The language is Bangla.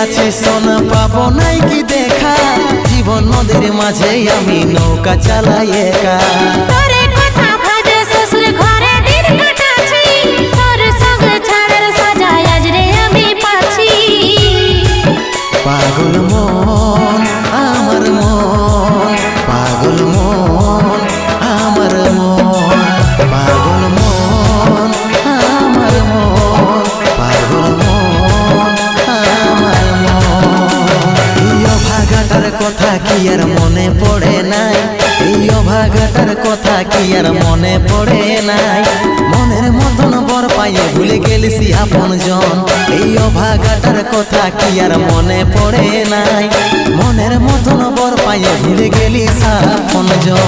আছি সোনা পাবো নাই কি দেখা, জীবন নদীর মাঝে আমি নৌকা চালাই একা। তোরে কথা ভাবে শ্বশুর ঘরে দিন কাটাছি, তোর সঙ্গে ছাড়ার সাজা আজ রে আমি পাচ্ছি। পাগল মন আমার মন, পাগল মন আমার মন, পাগল মন আমার মন, পাগল মন আমার মন। এই অভাগাটার কথা কি আর মনে পড়ে নাই, এই অভাগাটার কথা কি আর মনে পড়ে নাই। মনের মতন বর পাইয়ে ভুলে গেলিস আপন জন, এই অভাগাটার কথা কি আর মনে পড়ে নাই। মনের মতন বর পাইয়ে ভুলে গেলিস আপন জন।